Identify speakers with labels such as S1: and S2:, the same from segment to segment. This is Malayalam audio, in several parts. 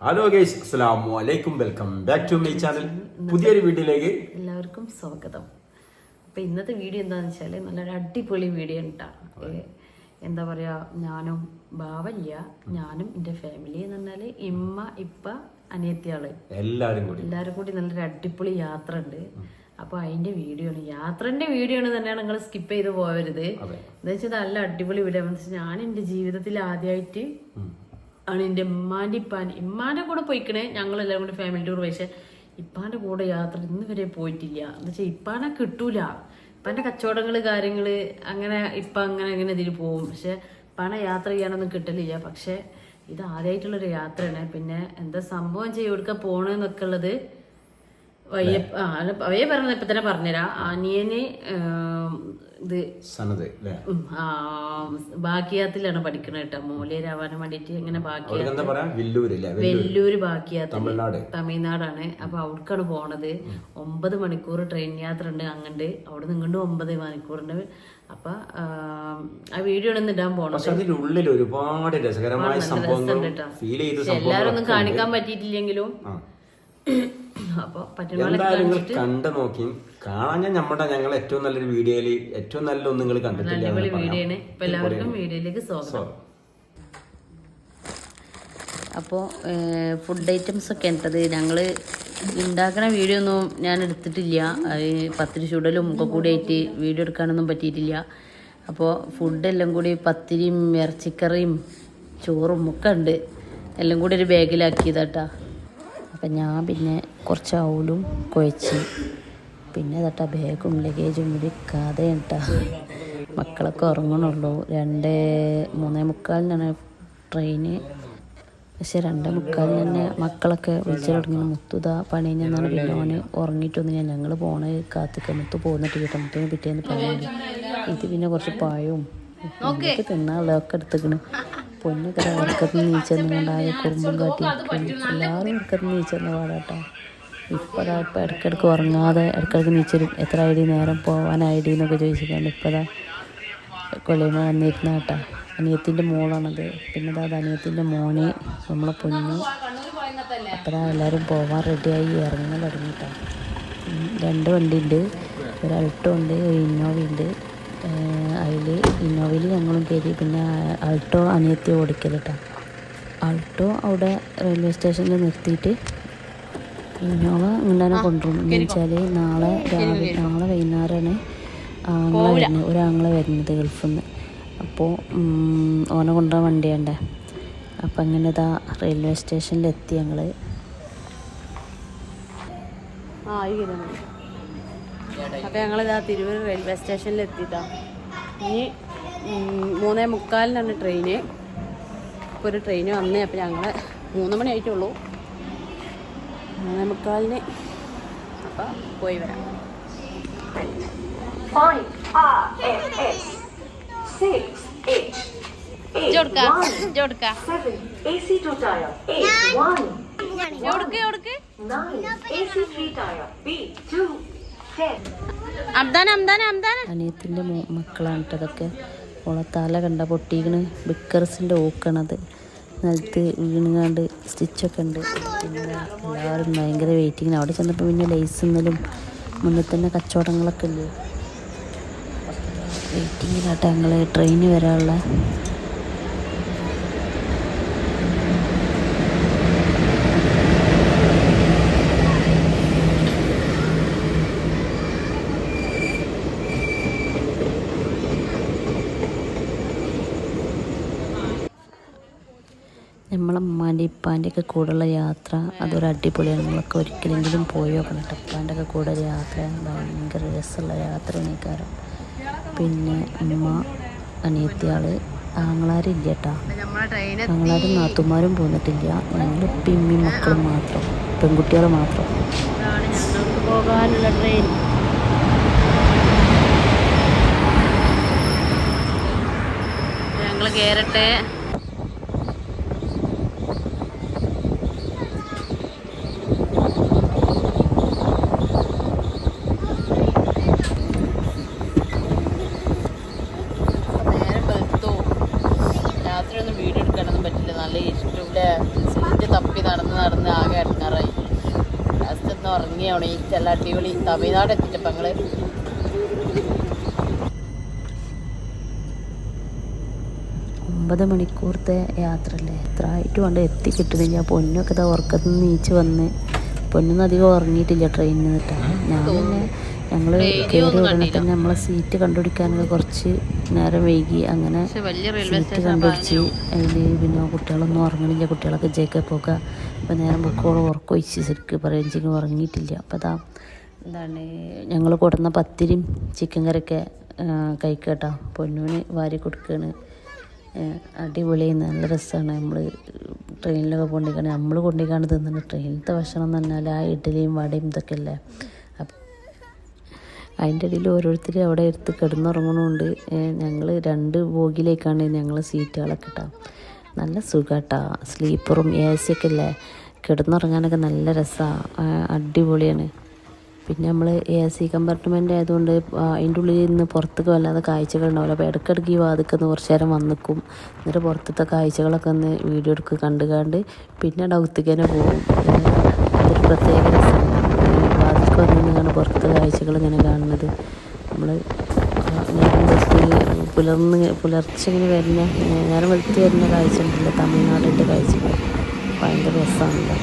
S1: ഹലോ ഗൈസ്, അസ്സലാമു അലൈക്കും. Welcome back to my channel. പുതിയൊരു വീഡിയോയിലേക്ക്
S2: എല്ലാവർക്കും സ്വാഗതം. അപ്പോൾ ഇന്നത്തെ വീഡിയോ എന്താണെന്ന് വെച്ചാൽ നല്ലൊരു അടിപൊളി വീഡിയോ ഉണ്ടാ. എന്താ പറയുക, ഞാനും ബാവല്ല, ഞാനും എൻ്റെ ഫാമിലി എന്ന് പറഞ്ഞാൽ ഇമ്മ ഇപ്പ അനിയത്തിയാള് എല്ലാവരും കൂടി നല്ലൊരു അടിപൊളി യാത്ര ഉണ്ട്. അപ്പോൾ അതിൻ്റെ വീഡിയോ ആണ്, യാത്രൻ്റെ വീഡിയോ ആണ് തന്നെയാണ്. നിങ്ങൾ സ്കിപ്പ് ചെയ്ത് പോകരുത്. എന്താ വെച്ചാൽ നല്ല അടിപൊളി വീഡിയോ എന്ന് വെച്ചാൽ ഞാൻ എൻ്റെ ജീവിതത്തിൽ ആദ്യമായിട്ട് ആണ് എൻ്റെ ഇമ്മാൻ്റെ കൂടെ പോയിക്കണേ. ഞങ്ങളെല്ലാവരും കൂടി ഫാമിലി ടൂർ. പക്ഷേ ഇപ്പാൻ്റെ കൂടെ യാത്ര ഇന്ന് വരെ പോയിട്ടില്ല. എന്ന് വെച്ചാൽ ഇപ്പാനെ കിട്ടൂല. ഇപ്പാൻ്റെ കച്ചവടങ്ങൾ കാര്യങ്ങൾ അങ്ങനെ ഇപ്പം അങ്ങനെ ഇതിൽ പോവും. പക്ഷെ ഇപ്പാനെ യാത്ര ചെയ്യാനൊന്നും കിട്ടലില്ല. പക്ഷെ ഇത് ആദ്യമായിട്ടുള്ളൊരു യാത്രയാണ്. പിന്നെ എന്താ സംഭവം ചെയ്യും എടുക്കാൻ പോണെന്നൊക്കെ ഉള്ളത് വയ്യ പറഞ്ഞത് ഇപ്പൊ തന്നെ പറഞ്ഞുതരാം. അനിയന് ഇത് ബാക്കിയാത്തിലാണ് പഠിക്കണത് കേട്ടോ. മൂല്യരാവാനും വേണ്ടിട്ട് ഇങ്ങനെ വെല്ലൂര് ബാക്കിയാത്ത് തമിഴ്നാടാണ്. അപ്പൊ അവിടേക്കാണ് പോണത്. 9 മണിക്കൂർ ട്രെയിൻ യാത്ര ഉണ്ട്. അങ്ങണ്ട് അവിടെ നിങ്ങണ്ട് 9 മണിക്കൂറുണ്ട്. അപ്പൊ ആ വീഡിയോ ആണ് ഇടാൻ പോണത്.
S1: ഒരുപാട് രസകരമായ
S2: എല്ലാരും ഒന്നും കാണിക്കാൻ പറ്റിയിട്ടില്ലെങ്കിലും അപ്പൊ
S1: കണ്ടു നോക്കി കാണാൻ ഞങ്ങൾ ഏറ്റവും നല്ലൊരു വീഡിയോയില് ഏറ്റവും നല്ലൊന്നും നിങ്ങൾ കണ്ടിട്ടില്ല.
S2: വീഡിയോ ആണ്. ഇപ്പൊ എല്ലാവർക്കും വീഡിയോയിലേക്ക് സ്വാഗതം. അപ്പോൾ ഫുഡ് ഐറ്റംസ് ഒക്കെ ഉണ്ടത്. ഞങ്ങൾ ഉണ്ടാക്കുന്ന വീഡിയോ ഒന്നും ഞാൻ എടുത്തിട്ടില്ല. പത്തിരി ചുടലും ഒക്കെ കൂടി ആയിട്ട് വീഡിയോ എടുക്കാനൊന്നും പറ്റിയിട്ടില്ല. അപ്പോൾ ഫുഡെല്ലാം കൂടി പത്തിരിയും ഇറച്ചിക്കറിയും ചോറും ഒക്കെ ഉണ്ട്. എല്ലാം കൂടി ഒരു ബാഗിലാക്കിയതാട്ടാ. അപ്പം ഞാൻ പിന്നെ കുറച്ച് ഔലും കുഴച്ച് പിന്നെ തട്ടാ ബാഗും ലഗേജും കൂടി കഥയിട്ടാ. മക്കളൊക്കെ ഉറങ്ങണുള്ളൂ. 3:45 ട്രെയിന്. പക്ഷെ 2:45 തന്നെ മക്കളൊക്കെ വിളിച്ചു തുടങ്ങി. മുത്തുത പണി കഴിഞ്ഞാൽ പിന്നെ ഓന് ഉറങ്ങിയിട്ടൊന്നും ഞങ്ങൾ പോണ കാത്തിക്ക. മുത്ത് പോന്നിട്ട് കിട്ടും. മുത്തിന് പിറ്റേന്ന് പണിയുണ്ട്. ഇത് പിന്നെ കുറച്ച് പായവും എനിക്ക് തിന്നാളൊക്കെ എടുത്തേക്കണ്. പൊന്നൊക്കെ ഇടക്കത്ത് നീച്ചെന്നുകൊണ്ടാകെ കുറുമ്പും കാട്ടി എല്ലാവരും ഇടക്കത്ത് നീച്ചെന്ന പാടാട്ടോ. ഇപ്പം ഇടയ്ക്കിടയ്ക്ക് ഉറങ്ങാതെ ഇടയ്ക്കിടയ്ക്ക് നീച്ചരും. എത്ര ഐ ഡി നേരം പോകാൻ ഐ ഡി എന്നൊക്കെ ചോദിച്ചിട്ടുണ്ട്. ഇപ്പതാ കൊള്ളിയമ്മ വന്നിരുന്ന കേട്ടോ. അനിയത്തിൻ്റെ മോളാണത്. പിന്നെ അത് അനിയത്തിൻ്റെ മോന് നമ്മളെ പൊന്നു. അപ്പതാ എല്ലാവരും പോകാൻ റെഡിയായി ഇറങ്ങാൻ തുടങ്ങിയിട്ടാണ്. 2 വണ്ടി ഉണ്ട്. ഒരു അൾട്ടോ ഉണ്ട്, ഒരു ഇന്നോവയുണ്ട്. ഇന്നോവയിൽ ഞങ്ങളും കയറി. പിന്നെ ആൾട്ടോ അനിയത്തി ഓടിക്കലിട്ടാ. ആൾട്ടോ അവിടെ റെയിൽവേ സ്റ്റേഷനിൽ നിർത്തിയിട്ട് ഇന്നോവ ഇങ്ങനെ കൊണ്ടുവരും. എന്ന് വെച്ചാൽ നാളെ വൈകുന്നേരമാണ് ഒരാങ്ങളെ വരുന്നത് ഗൾഫിൽ നിന്ന്. അപ്പോൾ ഓനെ കൊണ്ടുപോകാൻ വണ്ടി വേണ്ടേ. അപ്പം അങ്ങനെ ഇതാ റെയിൽവേ സ്റ്റേഷനിലെത്തി ഞങ്ങൾ. അപ്പോൾ ഞങ്ങളിതാ തിരൂർ റെയിൽവേ സ്റ്റേഷനിൽ എത്തിയിട്ടാ. ഇനി 3:45 ട്രെയിന്. ഇപ്പോൾ ഒരു ട്രെയിന് വന്നേ. അപ്പോൾ ഞങ്ങൾ 3 മണി ആയിട്ടുള്ളൂ. 3:45 അപ്പം പോയി വരാം. അനിയത്തിൻ്റെ മക്കളാണ് കേട്ടതൊക്കെ. ഓളെ തല കണ്ട പൊട്ടിക്കണ്. ബിക്കർസിൻ്റെ ഓക്കണത് നിലത്ത് വീണുകാണ്ട് സ്റ്റിച്ചൊക്കെ ഉണ്ട്. പിന്നെ എല്ലാവരും ഭയങ്കര വെയിറ്റിങ്ങിന്. അവിടെ ചെന്നപ്പോൾ പിന്നെ ലേസിന്നലും മുന്നിൽ തന്നെ കച്ചവടങ്ങളൊക്കെ ഇല്ലേ. വെയിറ്റിങ്ങിലാട്ടെ ഞങ്ങൾ ട്രെയിന് വരാനുള്ള. നമ്മളെ ഉമ്മാൻ്റെ ഇപ്പാൻ്റെ ഒക്കെ കൂടെയുള്ള യാത്ര അതൊരു അടിപൊളിയാണ്. നമ്മളൊക്കെ ഒരിക്കലെങ്കിലും പോയി നോക്കണം കേട്ടോ. ഉപ്പാൻ്റെ ഒക്കെ കൂടെ ഒരു യാത്ര ഭയങ്കര രസമുള്ള യാത്രയാണ് ഈ കാര്യം. പിന്നെ ഉമ്മ അനിയത്തിയാൾ ആങ്ങളാരില്ല കേട്ടോ. ആങ്ങളാരും നാത്തുമാരും പോന്നിട്ടില്ല. ഞങ്ങൾ ഇമ്മയും മക്കളും മാത്രം, പെൺകുട്ടികൾ മാത്രം. ഞങ്ങൾക്ക് പോകാനുള്ള ട്രെയിൻ. ഞങ്ങൾ കയറട്ടെ. വീഡിയോ എടുക്കാനൊന്നും പറ്റില്ല. നല്ല ഇഷ്ടമില്ല. സീറ്റ് തപ്പി നടന്ന് ആകെ ഇടങ്ങാറായി. ലാസ്റ്റ് ഒന്ന് ഉറങ്ങിയാണ് ഈ ചില അടിപൊളി തമിഴ്നാട് എത്തിച്ചപ്പോൾ ഞങ്ങൾ 9 മണിക്കൂറത്തെ യാത്രയല്ലേ, എത്ര ആയിട്ട് കൊണ്ട് എത്തി കിട്ടുന്നില്ല. പൊന്നൊക്കെ ഇതാ ഉറക്കത്തിൽ നിന്ന് നീച്ച് വന്ന്, പൊന്നൊന്നും അധികം ഉറങ്ങിയിട്ടില്ല ട്രെയിനിൽ നിന്നിട്ടാണ്. ഞാൻ പിന്നെ ഞങ്ങൾ കയറി ഉടനെ തന്നെ നമ്മളെ സീറ്റ് കണ്ടുപിടിക്കാനൊക്കെ കുറച്ച് നേരം വൈകി. അങ്ങനെ സീറ്റ് കണ്ടുപിടിച്ച് അതിൽ പിന്നെ കുട്ടികളൊന്നും ഉറങ്ങണില്ല. കുട്ടികളൊക്കെ ജയിക്കപ്പോക്ക അപ്പോൾ നേരം പൊക്കോളം ഉറക്കം ഒഴിച്ച് ശരിക്കും പറയുകയും ഉറങ്ങിയിട്ടില്ല. അപ്പോൾ അതാ എന്താണ് ഞങ്ങൾ കൊടുന്ന പത്തിരിയും ചിക്കൻ കറിയൊക്കെ കഴിക്കട്ടോ. പൊന്നൂന് വാരി കൊടുക്കുകയാണ്. അടിപൊളി നല്ല രസമാണ്. നമ്മൾ ട്രെയിനിലൊക്കെ കൊണ്ടിരിക്കുകയാണ്, നമ്മൾ കൊണ്ടിരിക്കാണ്ട് തിന്നുന്നത്. ട്രെയിനിലത്തെ ഭക്ഷണം എന്ന് പറഞ്ഞാൽ ആ ഇഡ്ഡലിയും വടയും ഇതൊക്കെ അല്ലേ. അപ്പം അതിൻ്റെ ഇടയിൽ ഓരോരുത്തർ അവിടെ എടുത്ത് കിടന്നുറങ്ങണമുണ്ട്. ഞങ്ങൾ 2 ബോഗിയിലേക്കാണ് ഞങ്ങൾ സീറ്റുകളൊക്കെ ഇട്ടാൽ നല്ല സുഖമാട്ടാ. സ്ലീപ്പറും AC ഒക്കെ അല്ലേ, കിടന്നുറങ്ങാനൊക്കെ നല്ല രസമാണ്, അടിപൊളിയാണ്. പിന്നെ നമ്മൾ AC കമ്പാർട്ട്മെൻ്റ് ആയതുകൊണ്ട് അതിൻ്റെ ഉള്ളിൽ നിന്ന് പുറത്തേക്ക് വല്ലാതെ കാഴ്ചകൾ ഉണ്ടാവില്ല. അപ്പോൾ ഇടയ്ക്കിടയ്ക്ക് ഈ വാതിൽക്കൊന്ന് കുറച്ച് നേരം വന്നിക്കും. എന്നിട്ട് പുറത്തത്തെ കാഴ്ചകളൊക്കെ ഒന്ന് വീഡിയോ എടുക്കുക കണ്ടുകാണ്ട് പിന്നെ ഡൗത്തേക്ക് തന്നെ പോകും. അതൊരു പ്രത്യേക രസമാണ്. വാതിൽക്ക് വന്നിട്ടാണ് പുറത്തെ കാഴ്ചകൾ ഇങ്ങനെ കാണുന്നത്. നമ്മൾ പുലർച്ചെ ഇങ്ങനെ വരുന്ന നേരം വെളുത്ത് വരുന്ന കാഴ്ച ഉണ്ടല്ലോ, തമിഴ്നാടിൻ്റെ കാഴ്ചകൾ ഭയങ്കര രസമാണല്ലോ.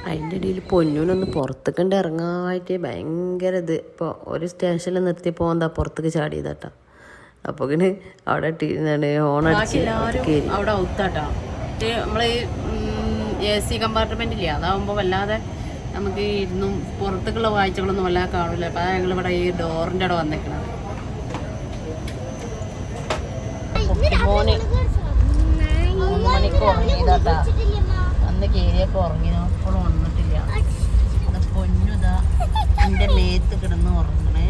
S2: അതിൻ്റെ ഇടയിൽ പൊന്നൂനൊന്ന് പുറത്തേക്ക് ഇറങ്ങാനായിട്ട് ഭയങ്കര ഇത്. ഇപ്പോൾ ഒരു സ്റ്റേഷനിൽ നിർത്തിയപ്പോൾ എന്താ പുറത്തേക്ക് ചാടിയതാട്ടോ. അപ്പോൾ ഇങ്ങനെ അവിടെ ഹോണടിച്ച് അവിടെ ഔത്താട്ടോ. നമ്മൾ AC കമ്പാർട്ട്മെൻറ്റില്ലേ, അതാവുമ്പോൾ വല്ലാതെ നമുക്ക് ഇരുന്നും പുറത്തേക്കുള്ള കാഴ്ചകളൊന്നും വല്ലാതെ കാണില്ല. അപ്പോൾ അതാണ് ഞങ്ങളിവിടെ ഈ ഡോറിൻ്റെ അവിടെ വന്നേക്കണത്. മോന് 3 മണിക്ക് ഉറങ്ങിയതാട്ടാ. അന്ന് കയറിയപ്പോൾ ഉറങ്ങിനോ, അപ്പോഴും വന്നിട്ടില്ല. പൊന്നുതാ എൻ്റെ മേത്ത് കിടന്ന് ഉറങ്ങണേ.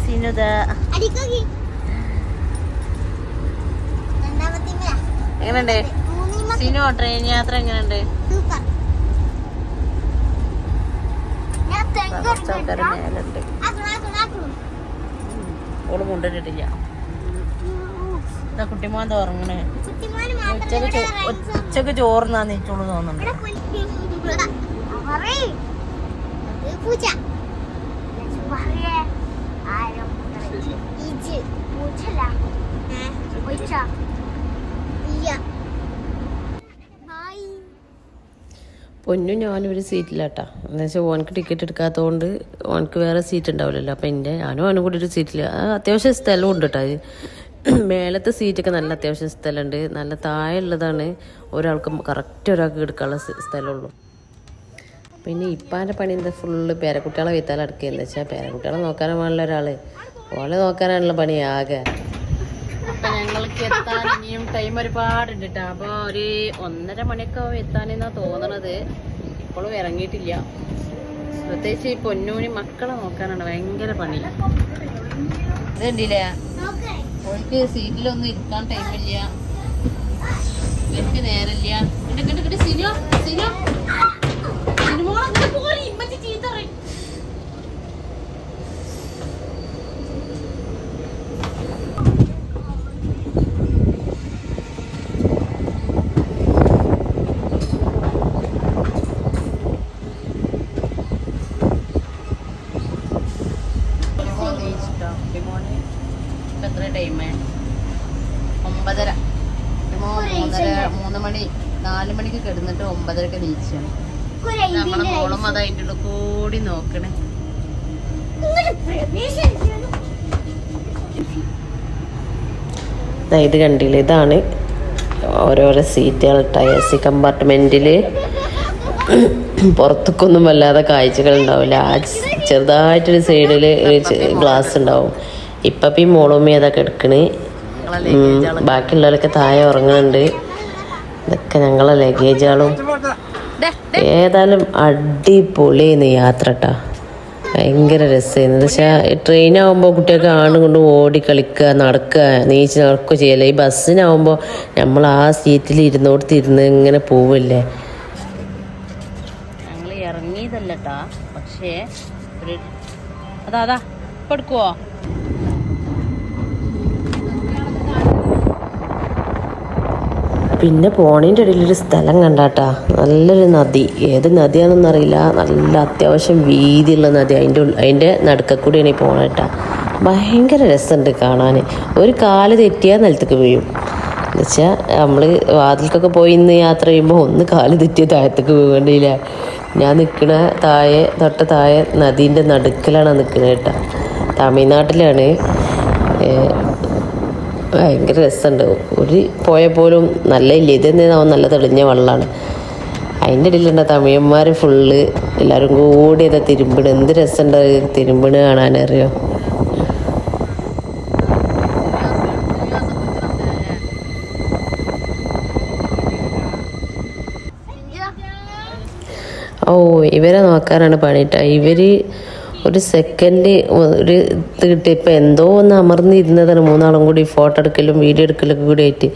S2: സിനുത എങ്ങനെയുണ്ട് സിനു? ട്രെയിൻ യാത്ര എങ്ങനെയുണ്ട്? കുറച്ചാൾക്കാർ മേലുണ്ട്. ഓള് കൊണ്ടിട്ടിട്ടില്ല. കുട്ടിമോൻ ഉറങ്ങണേ. ഉച്ചക്ക് ചോറിനാ നീച്ചോളൂ തോന്നുന്നുണ്ട്. പൊന്നും ഞാനും ഒരു സീറ്റിലാട്ടാ. എന്താ വെച്ചാൽ ഓനക്ക് ടിക്കറ്റ് എടുക്കാത്തതുകൊണ്ട് ഓനക്ക് വേറെ സീറ്റ് ഉണ്ടാവില്ലല്ലോ. അപ്പം ഞാനും അവനും കൂടി ഒരു സീറ്റിൽ അത്യാവശ്യം സ്ഥലം ഉണ്ട് കേട്ടോ. മേലത്തെ സീറ്റൊക്കെ നല്ല അത്യാവശ്യം സ്ഥലമുണ്ട്. നല്ല താഴെ ഉള്ളതാണ് ഒരാൾക്ക് കറക്റ്റ് ഒരാൾക്ക് എടുക്കാനുള്ള സ്ഥലമുള്ളൂ. പിന്നെ ഇപ്പാൻ്റെ പണി എന്താ ഫുള്ള് പേരക്കുട്ടികളെ വീത്താൽ അടക്കുക. എന്താ വെച്ചാൽ പേരക്കുട്ടികളെ നോക്കാനുള്ള ഒരാൾ ഓളെ നോക്കാനാണുള്ള പണി ആകെ. അപ്പം ഞങ്ങൾക്ക് എത്താൻ ഇനിയും ടൈം ഒരുപാടുണ്ട് കേട്ടോ. അപ്പോൾ ഒരു 1:30 മണിയൊക്കെ എത്താനെന്നാണ് തോന്നണത്. ഇപ്പോഴും ഇറങ്ങിയിട്ടില്ല. പ്രത്യേകിച്ച് ഈ പൊന്നൂനി മക്കളെ നോക്കാനാണ് ഭയങ്കര പണി. ഇതുണ്ടില്ലേ, ഓൾക്ക് സീറ്റിലൊന്നും ഇരിക്കാൻ ടൈമില്ല, എനിക്ക് നേരമില്ല. സിനിമ ചീത്ത പറയും. എത്ര ടൈം? 9:30. 3 മണി 4 മണിക്ക് കിടന്നിട്ട് 9:30 നീച്ചാണ്. നമ്മളെ മോളും അത് അതിൻ്റെ ഉള്ളിൽ കൂടി നോക്കണേ. ഇത് കണ്ടില്ല, ഇതാണ് ഓരോരോ സീറ്റുകൾ. AC കമ്പാർട്ട്മെന്റിൽ പുറത്തേക്കൊന്നും വല്ലാതെ കാഴ്ചകൾ ഉണ്ടാവില്ല. ആ ചെറുതായിട്ടൊരു സൈഡിൽ ഗ്ലാസ് ഉണ്ടാവും. ഇപ്പം ഈ മോളുമ്മ അതൊക്കെ എടുക്കണ്. ബാക്കിയുള്ളവരൊക്കെ താഴെ ഉറങ്ങുന്നുണ്ട്. ഇതൊക്കെ ഞങ്ങളെ ലഗേജുകളും
S3: ഏതായാലും അടിപൊളിയായിരുന്നു യാത്ര കേട്ടോ. ഭയങ്കര രസമായിരുന്നു. എന്ന് വെച്ചാൽ ട്രെയിനാകുമ്പോൾ കുട്ടികൾക്ക് ആണും കൊണ്ട് ഓടി കളിക്കുക, നടക്കുക, നീച്ച് നടക്കുക ചെയ്യല്ലേ. ഈ ബസ്സിനാകുമ്പോൾ നമ്മൾ ആ സീറ്റിൽ ഇരുന്നോടത്തിരുന്ന് ഇങ്ങനെ പോവില്ലേ.
S2: ഞങ്ങൾ ഇറങ്ങിയതല്ലട്ടാ, പക്ഷേ ഒരു അതാ കൊടുക്കുവോ.
S3: പിന്നെ പോണേൻ്റെ ഇടയിലൊരു സ്ഥലം കണ്ടാട്ടാ, നല്ലൊരു നദി. ഏത് നദിയാണെന്നൊന്നും അറിയില്ല, നല്ല അത്യാവശ്യം വീതിയുള്ള നദി. അതിൻ്റെ നടുക്കക്കൂടിയാണ് ഈ പോണേട്ടാ. ഭയങ്കര രസമുണ്ട് കാണാൻ. ഒരു കാല് തെറ്റിയാൽ നിലത്തേക്ക് വീഴും. എന്നുവെച്ചാൽ നമ്മൾ വാതിൽക്കൊക്കെ പോയി ഇന്ന് യാത്ര ചെയ്യുമ്പോൾ ഒന്ന് കാല് തെറ്റിയ താഴത്തേക്ക് വീഴേണ്ടിയില്ല. ഞാൻ നിൽക്കണ തൊട്ട് താഴെ നദീൻ്റെ നടുക്കിലാണ് നിൽക്കുന്നത് കേട്ടോ. തമിഴ്നാട്ടിലാണ്. ഭയങ്കര രസമുണ്ട്. ഒരു പോയപ്പോലും നല്ല ഇല്ല. ഇതെന്നാവും നല്ല തെളിഞ്ഞ വെള്ളമാണ്. അതിൻ്റെ ഇടയിലുണ്ട് തമിഴന്മാർ ഫുള്ള് എല്ലാവരും കൂടി അതാ തിരുമ്പിണ്. എന്ത് രസമുണ്ട് തിരുമ്പിണ് കാണാനറിയോ. ഓ ഇവരെ നോക്കാനാണ് പണിയിട്ടാ. ഇവർ ഒരു സെക്കൻഡ് ഒരു ഇത് കിട്ടി. ഇപ്പം എന്തോ ഒന്ന് അമർന്നിരുന്നതാണ് മൂന്നാളും കൂടി ഫോട്ടോ എടുക്കലും വീഡിയോ എടുക്കലൊക്കെ കൂടി ആയിട്ട്.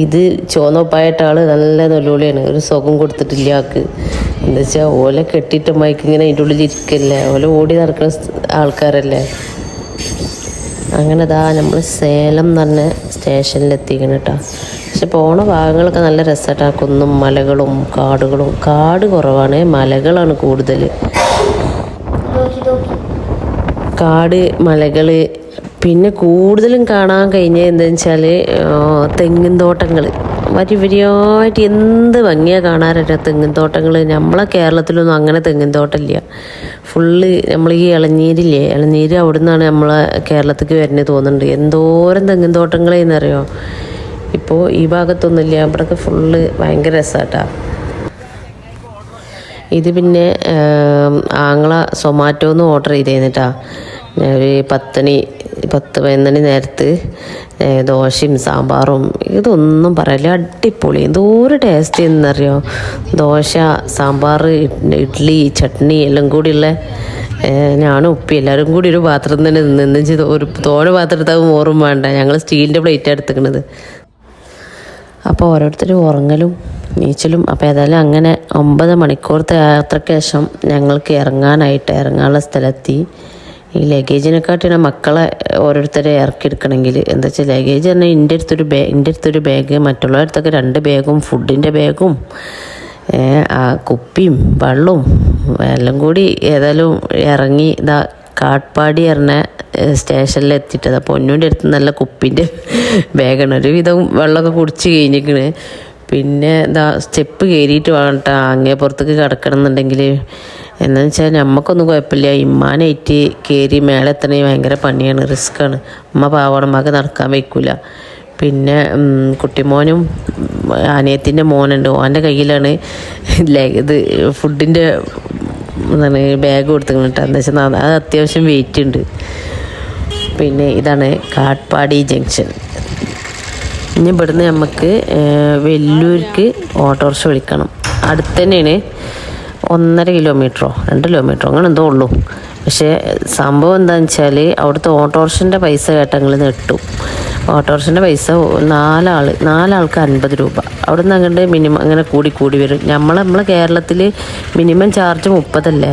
S3: ഇത് ചുവന്നൊപ്പായിട്ട ആൾ നല്ല നെല്ലുവിളിയാണ്. ഒരു സുഖം കൊടുത്തിട്ടില്ല ആൾക്ക്. എന്താ വെച്ചാൽ ഓല കെട്ടിയിട്ട് മയക്ക് ഇങ്ങനെ അതിൻ്റെ ഉള്ളിൽ ഇരിക്കല്ലേ. ഓല ഓടി നടക്കുന്ന ആൾക്കാരല്ലേ. അങ്ങനെ നമ്മൾ സേലം തന്നെ സ്റ്റേഷനിലെത്തിക്കണം കേട്ടോ. പക്ഷെ പോണ ഭാഗങ്ങളൊക്കെ നല്ല രസമായിട്ടാ. കുന്നും മലകളും കാടുകളും. കാട് കുറവാണ്, മലകളാണ് കൂടുതൽ. കാട്, മലകൾ. പിന്നെ കൂടുതലും കാണാൻ കഴിഞ്ഞത് എന്താണെന്ന് വെച്ചാൽ തെങ്ങിൻ തോട്ടങ്ങൾ. വരിവരിയായിട്ട് എന്ത് ഭംഗിയാണ് കാണാനായിട്ട് തെങ്ങിൻ തോട്ടങ്ങൾ. നമ്മളെ കേരളത്തിലൊന്നും അങ്ങനെ തെങ്ങിൻ തോട്ടമില്ല. ഫുള്ള് നമ്മൾ ഈ ഇളനീര് അവിടെ നിന്നാണ് നമ്മളെ കേരളത്തിലേക്ക് വരുന്നത് തോന്നുന്നുണ്ട്. എന്തോരം തെങ്ങിൻ തോട്ടങ്ങളെന്നറിയോ. ഇപ്പോൾ ഈ ഭാഗത്തൊന്നുമില്ല. അവിടെയൊക്കെ ഫുള്ള് ഭയങ്കര രസമാട്ടാ. ഇത് പിന്നെ ആങ്ങള സൊമാറ്റോന്ന് ഓർഡർ ചെയ്തേന്നിട്ടാ. ഒരു 10-11 നേരത്ത് ദോശയും സാമ്പാറും ഇതൊന്നും പറയില്ല, അടിപൊളി. എന്തോരം ടേസ്റ്റ് ചെയ്യുന്നറിയോ. ദോശ, സാമ്പാർ, ഇഡ്ഡലി, ചട്നി എല്ലാം കൂടിയുള്ള. ഞാനും ഉപ്പി എല്ലാവരും കൂടി ഒരു പാത്രം തന്നെ നിന്ന് ഒരു തോന പാത്രത്താവും ഓർമ്മ വേണ്ട. ഞങ്ങൾ സ്റ്റീലിൻ്റെ പ്ലേറ്റാണ് എടുത്തിക്കണത്. അപ്പോൾ ഓരോരുത്തരും ഉറങ്ങലും നീച്ചലും. അപ്പോൾ ഏതായാലും അങ്ങനെ 9 മണിക്കൂറത്തെ യാത്രയ്ക്ക് ശേഷം ഞങ്ങൾക്ക് ഇറങ്ങാനുള്ള സ്ഥലമെത്തി. ഈ ലഗേജിനെക്കാട്ടിയാണ് മക്കളെ ഓരോരുത്തരെ ഇറക്കിയെടുക്കണമെങ്കിൽ. എന്താ വെച്ചാൽ ലഗേജ് പറഞ്ഞാൽ എൻ്റെ അടുത്തൊരു ബാഗ്, മറ്റുള്ളവരുടെ അടുത്തൊക്കെ 2 ബാഗും ഫുഡിൻ്റെ ബാഗും കുപ്പിയും വെള്ളവും എല്ലാം കൂടി. ഏതായാലും ഇറങ്ങി കാട്ട്പാടി പറഞ്ഞ സ്റ്റേഷനിലെത്തിയിട്ടത്. പൊന്നൂൻ്റെ അടുത്ത് നല്ല കുപ്പിൻ്റെ ബാഗാണ്. ഒരുവിധം വെള്ളമൊക്കെ കുടിച്ച് കഴിഞ്ഞിരിക്കണ്. പിന്നെ സ്റ്റെപ്പ് കയറിയിട്ട് വേണം കേട്ടോ അങ്ങേ പുറത്തേക്ക് കിടക്കണം എന്നുണ്ടെങ്കിൽ. എന്താണെന്ന് വെച്ചാൽ നമുക്കൊന്നും കുഴപ്പമില്ല. ഇമ്മാനായിട്ട് കയറി മേലെ എത്തണേ ഭയങ്കര പണിയാണ്, റിസ്ക്കാണ്. പാവണമ്മക്ക് നടക്കാൻ വയ്ക്കില്ല. പിന്നെ കുട്ടിമോനും അനിയത്തിൻ്റെ മോനുണ്ട്. ഓൻ്റെ കയ്യിലാണ് ഇത് ഫുഡിൻ്റെ ബാഗ് കൊടുത്തിങ്ങനെ കേട്ടോ. എന്താ വെച്ചാൽ അത് അത്യാവശ്യം വെയിറ്റ് ഉണ്ട്. പിന്നെ ഇതാണ് കാട്ട്പാടി ജംഗ്ഷൻ. ഇനി ഇവിടുന്ന് നമുക്ക് വെല്ലൂർക്ക് ഓട്ടോറിക്ഷ വിളിക്കണം. അടുത്ത് തന്നെയാണ്. 1.5 കിലോമീറ്ററോ 2 കിലോമീറ്ററോ അങ്ങനെ എന്തോ ഉള്ളൂ. പക്ഷേ സംഭവം എന്താണെന്ന് വെച്ചാൽ അവിടുത്തെ ഓട്ടോറിക്ഷൻ്റെ പൈസ കേട്ടങ്ങൾ നെട്ടു. ഓട്ടോറിക്ഷൻ്റെ പൈസ 4 ആൾക്ക് 50 രൂപ. അവിടെ നിന്ന് അങ്ങോട്ട് മിനിമം അങ്ങനെ കൂടി വരും. നമ്മളെ കേരളത്തിൽ മിനിമം ചാർജ് 30 അല്ലേ.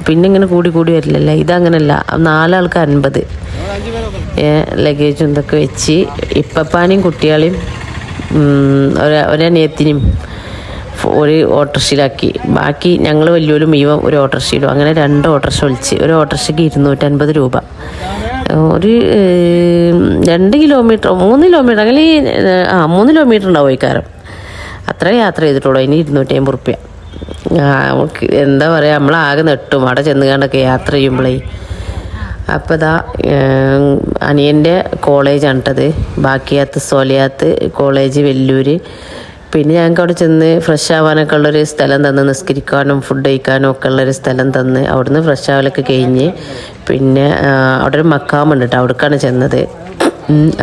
S3: പിന്നെ ഇങ്ങനെ കൂടി വരില്ലല്ലേ. ഇതങ്ങനല്ല, 4 ആൾക്ക് 50. ലഗേജും ഇതൊക്കെ വെച്ച് ഇപ്പപ്പാനെയും കുട്ടികളെയും ഒരനിയത്തിനും ഒരു ഓട്ടോറിക്ഷയിലാക്കി. ബാക്കി ഞങ്ങൾ വലിയൊരു മുഴുവൻ ഒരു ഓട്ടോറിക്ഷയിലും. അങ്ങനെ 2 ഓട്ടോറിക്ഷ വിളിച്ച് ഒരു ഓട്ടോറിക്ഷയ്ക്ക് 250 രൂപ. ഒരു 2 കിലോമീറ്റർ 3 കിലോമീറ്റർ അങ്ങനെ 3 കിലോമീറ്റർ ഉണ്ടാവും ഈ കാരം. അത്ര യാത്ര ചെയ്തിട്ടുള്ളൂ. അതിന് 250 റുപ്യ. നമുക്ക് എന്താ പറയുക, നമ്മളാകെ നെട്ടും അവിടെ ചെന്നുകൊണ്ടൊക്കെ യാത്ര ചെയ്യുമ്പോഴേ. അപ്പോൾ അനിയൻ്റെ കോളേജാണ് കേട്ടത്. ബാക്കിയാത്ത് സോലിയാത്ത് കോളേജ് വെല്ലൂർ. പിന്നെ ഞങ്ങൾക്ക് അവിടെ ചെന്ന് ഫ്രഷ് ആവാനൊക്കെ ഉള്ളൊരു സ്ഥലം തന്ന്, നിസ്കരിക്കാനും ഫുഡ് കഴിക്കാനും ഒക്കെ ഉള്ളൊരു സ്ഥലം തന്ന് അവിടുന്ന് ഫ്രഷ് ആവലൊക്കെ കഴിഞ്ഞ് പിന്നെ അവിടെ ഒരു മക്കാമുണ്ട് കേട്ടോ, അവിടേക്കാണ് ചെന്നത്.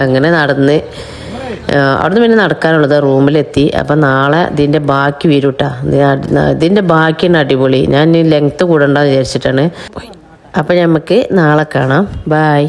S3: അങ്ങനെ നടന്ന് അവിടുന്ന് പിന്നെ നടക്കാനുള്ളത് റൂമിലെത്തി. അപ്പം നാളെ ഇതിൻ്റെ ബാക്കി വരും കേട്ടോ. ഇതിൻ്റെ ബാക്കിയാണ് അടിപൊളി. ഞാൻ ലെങ്ത്ത് കൂടണ്ടെന്ന് വിചാരിച്ചിട്ടാണ്. അപ്പം നമുക്ക് നാളെ കാണാം. ബായ്.